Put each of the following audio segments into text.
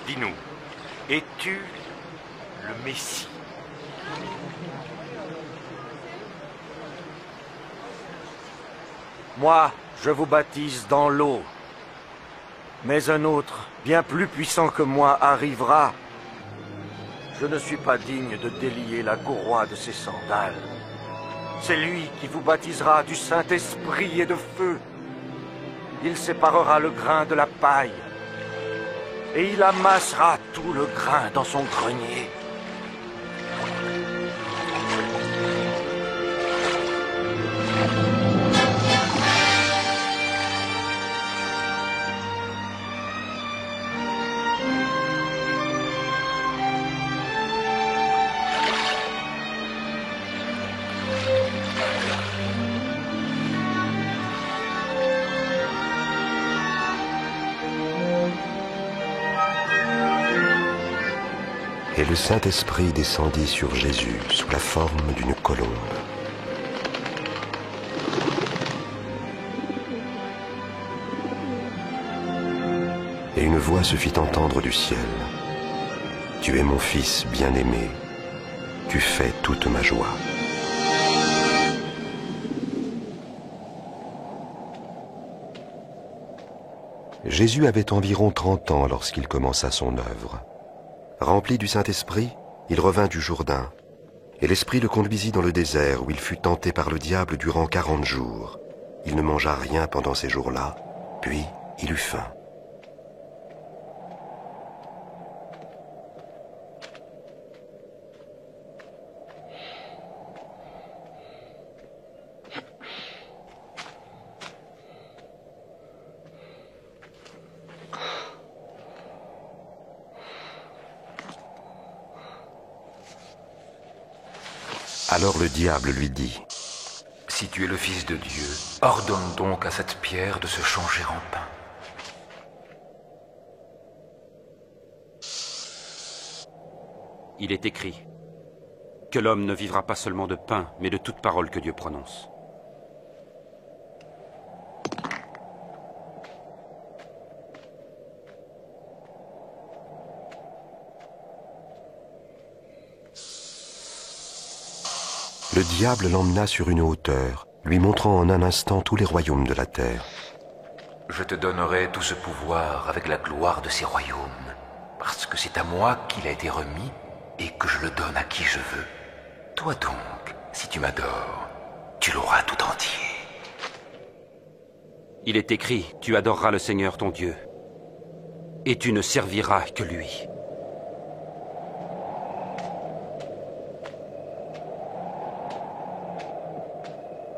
Dis-nous, es-tu le Messie? Moi, je vous baptise dans l'eau. Mais un autre, bien plus puissant que moi, arrivera. Je ne suis pas digne de délier la courroie de ses sandales. C'est lui qui vous baptisera du Saint-Esprit et de feu. Il séparera le grain de la paille. Et il amassera tout le grain dans son grenier. Et le Saint-Esprit descendit sur Jésus sous la forme d'une colombe. Et une voix se fit entendre du ciel. Tu es mon Fils bien-aimé, tu fais toute ma joie. Jésus avait environ 30 ans lorsqu'il commença son œuvre. Rempli du Saint-Esprit, il revint du Jourdain, et l'Esprit le conduisit dans le désert où il fut tenté par le diable durant 40 jours. Il ne mangea rien pendant ces jours-là, puis il eut faim. Alors le diable lui dit, « Si tu es le Fils de Dieu, ordonne donc à cette pierre de se changer en pain. » Il est écrit que l'homme ne vivra pas seulement de pain, mais de toute parole que Dieu prononce. Le diable l'emmena sur une hauteur, lui montrant en un instant tous les royaumes de la terre. « Je te donnerai tout ce pouvoir avec la gloire de ces royaumes, parce que c'est à moi qu'il a été remis et que je le donne à qui je veux. Toi donc, si tu m'adores, tu l'auras tout entier. » Il est écrit, tu adoreras le Seigneur ton Dieu, et tu ne serviras que lui.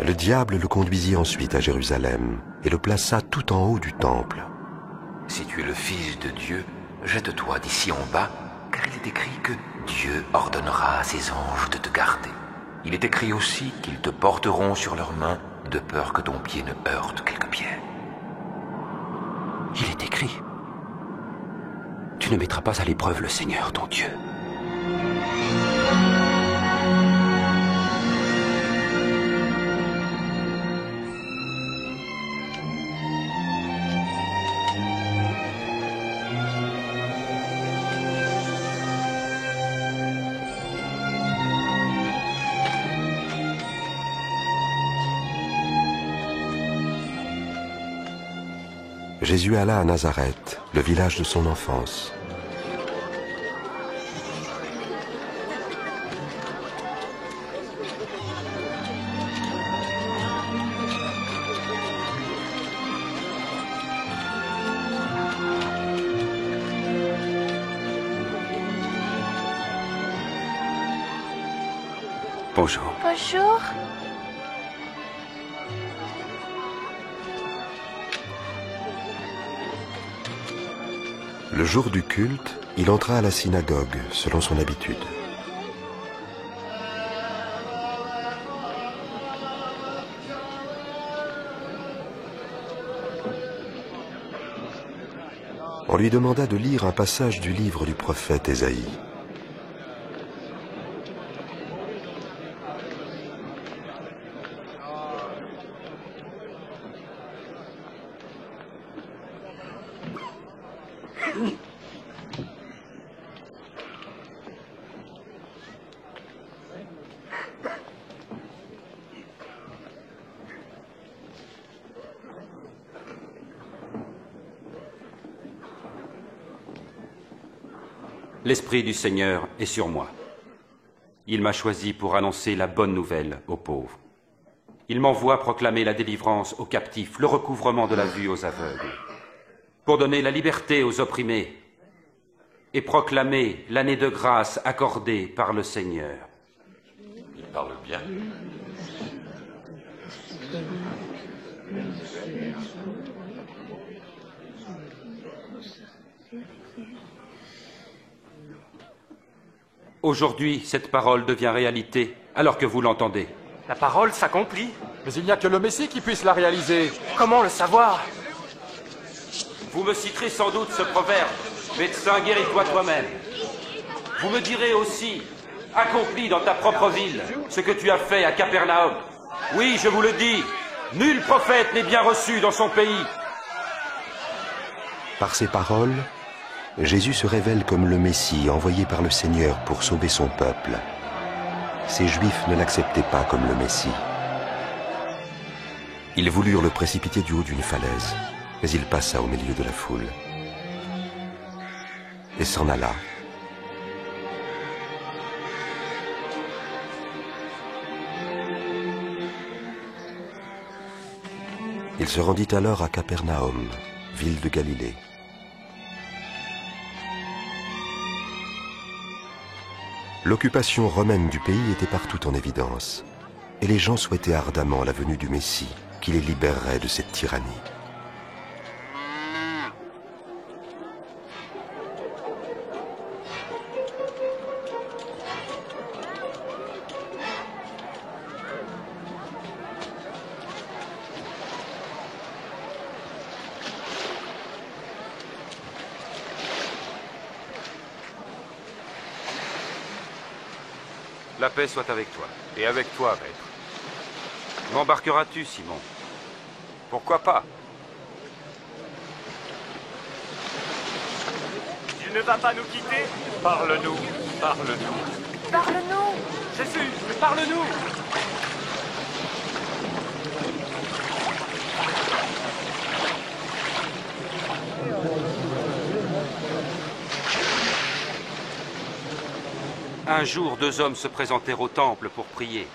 Le diable le conduisit ensuite à Jérusalem et le plaça tout en haut du temple. « Si tu es le Fils de Dieu, jette-toi d'ici en bas, car il est écrit que Dieu ordonnera à ses anges de te garder. Il est écrit aussi qu'ils te porteront sur leurs mains, de peur que ton pied ne heurte quelque pierre. » Il est écrit, tu ne mettras pas à l'épreuve le Seigneur ton Dieu. Jésus alla à Nazareth, le village de son enfance. Bonjour. Bonjour. Le jour du culte, il entra à la synagogue, selon son habitude. On lui demanda de lire un passage du livre du prophète Ésaïe. L'Esprit du Seigneur est sur moi. Il m'a choisi pour annoncer la bonne nouvelle aux pauvres. Il m'envoie proclamer la délivrance aux captifs, le recouvrement de la vue aux aveugles, pour donner la liberté aux opprimés et proclamer l'année de grâce accordée par le Seigneur. Il parle bien. Aujourd'hui, cette parole devient réalité, alors que vous l'entendez. La parole s'accomplit. Mais il n'y a que le Messie qui puisse la réaliser. Comment le savoir? Vous me citerez sans doute ce proverbe, « Médecin, guéris-toi toi-même ». Vous me direz aussi, « Accomplis dans ta propre ville ce que tu as fait à Capernaum ». Oui, je vous le dis, nul prophète n'est bien reçu dans son pays. Par ces paroles, Jésus se révèle comme le Messie envoyé par le Seigneur pour sauver son peuple. Ces Juifs ne l'acceptaient pas comme le Messie. Ils voulurent le précipiter du haut d'une falaise, mais il passa au milieu de la foule et s'en alla. Il se rendit alors à Capernaum, ville de Galilée. L'occupation romaine du pays était partout en évidence, et les gens souhaitaient ardemment la venue du Messie, qui les libérerait de cette tyrannie. La paix soit avec toi. Et avec toi, maître. M'embarqueras-tu, Simon? Pourquoi pas? Il ne va pas nous quitter? Parle-nous, parle-nous. Parle-nous! Jésus, parle-nous! Un jour, deux hommes se présentèrent au temple pour prier.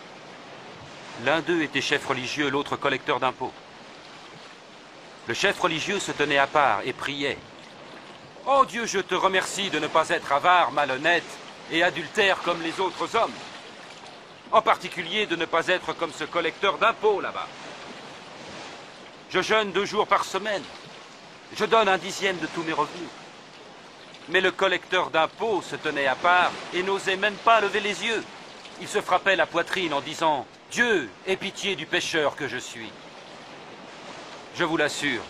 L'un d'eux était chef religieux, l'autre collecteur d'impôts. Le chef religieux se tenait à part et priait. « Oh Dieu, je te remercie de ne pas être avare, malhonnête et adultère comme les autres hommes. En particulier de ne pas être comme ce collecteur d'impôts là-bas. Je jeûne 2 jours par semaine. Je donne 1/10 de tous mes revenus. » Mais le collecteur d'impôts se tenait à part et n'osait même pas lever les yeux. Il se frappait la poitrine en disant « Dieu, aie pitié du pécheur que je suis. » Je vous l'assure,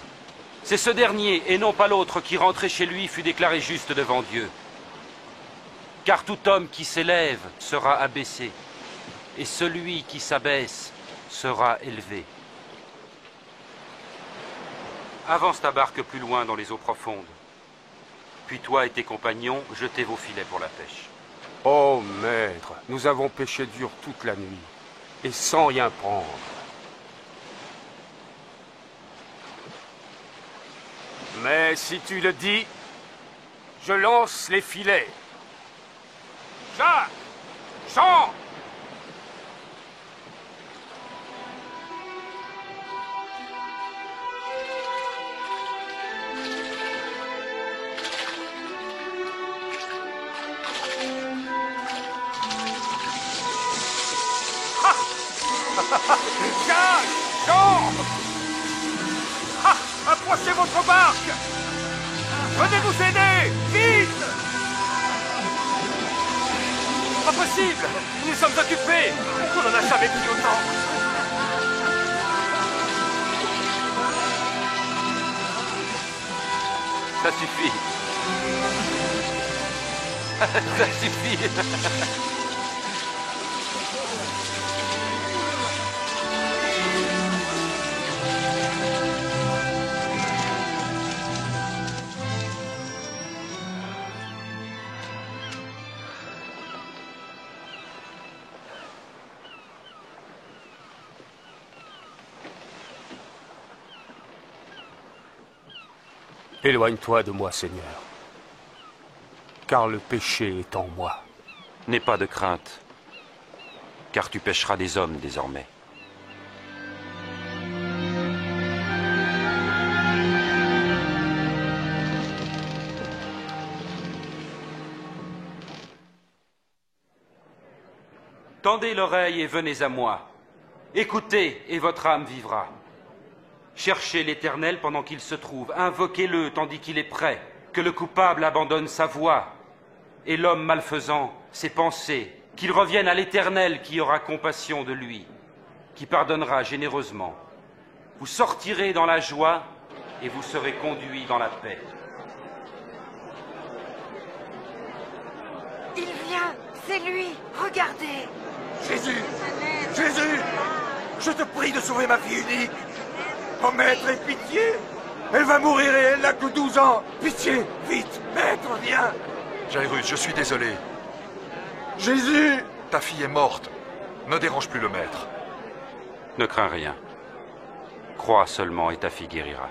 c'est ce dernier et non pas l'autre qui rentré chez lui fut déclaré juste devant Dieu. Car tout homme qui s'élève sera abaissé, et celui qui s'abaisse sera élevé. Avance ta barque plus loin dans les eaux profondes. Puis toi et tes compagnons, jetez vos filets pour la pêche. Oh, maître, nous avons pêché dur toute la nuit, et sans rien prendre. Mais si tu le dis, je lance les filets. Jacques! Jean! Jacques! Jean! Ah! Approchez votre barque! Venez nous aider! Vite! Pas possible! Nous sommes occupés! On n'en a jamais pris autant! Ça suffit. Ça suffit. Éloigne-toi de moi, Seigneur. car le péché est en moi. N'aie pas de crainte, car tu pêcheras des hommes désormais. Tendez l'oreille et venez à moi. Écoutez et votre âme vivra. Cherchez l'Éternel pendant qu'il se trouve. Invoquez-le tandis qu'il est prêt. Que le coupable abandonne sa voie et l'homme malfaisant ses pensées. Qu'il revienne à l'Éternel qui aura compassion de lui, qui pardonnera généreusement. Vous sortirez dans la joie et vous serez conduits dans la paix. Il vient, c'est lui, regardez. Jésus! Jésus! Je te prie de sauver ma fille unique! Oh maître, aie pitié! Elle va mourir et elle n'a que 12 ans! Pitié! Vite! Maître, viens! Jairus, je suis désolé. Jésus! Ta fille est morte. Ne dérange plus le maître. Ne crains rien. Crois seulement et ta fille guérira.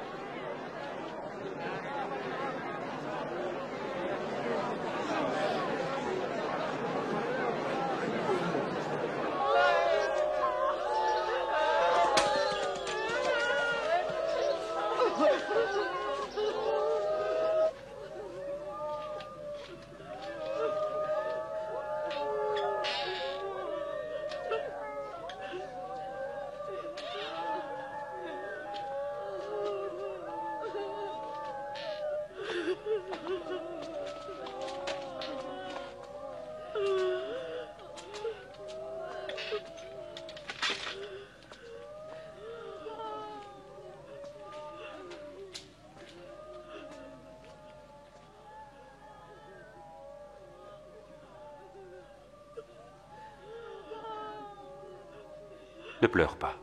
Ne pleure pas.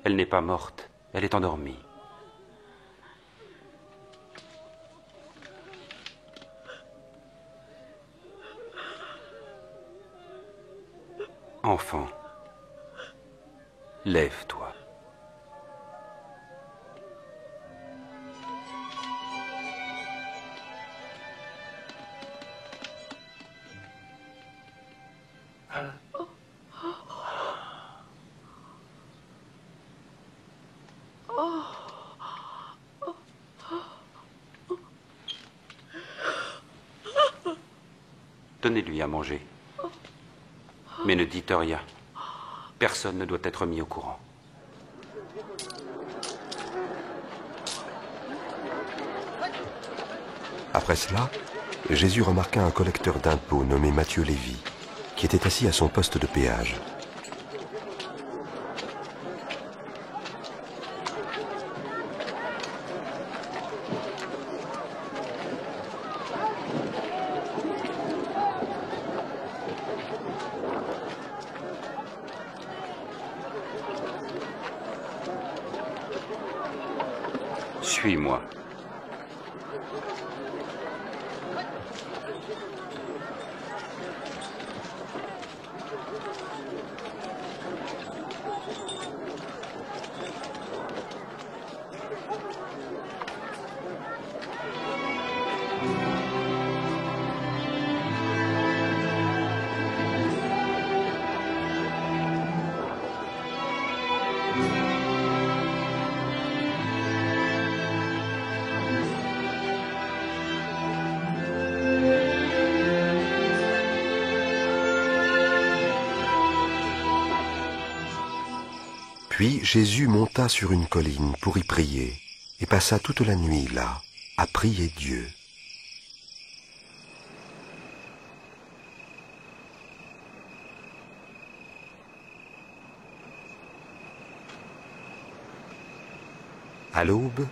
Elle n'est pas morte, elle est endormie. Enfant, lève-toi. Donnez-lui à manger. Mais ne dites rien. Personne ne doit être mis au courant. Après cela, Jésus remarqua un collecteur d'impôts nommé Matthieu Lévi, qui était assis à son poste de péage. Suis-moi. Puis Jésus monta sur une colline pour y prier, et passa toute la nuit là, à prier Dieu. À l'aube,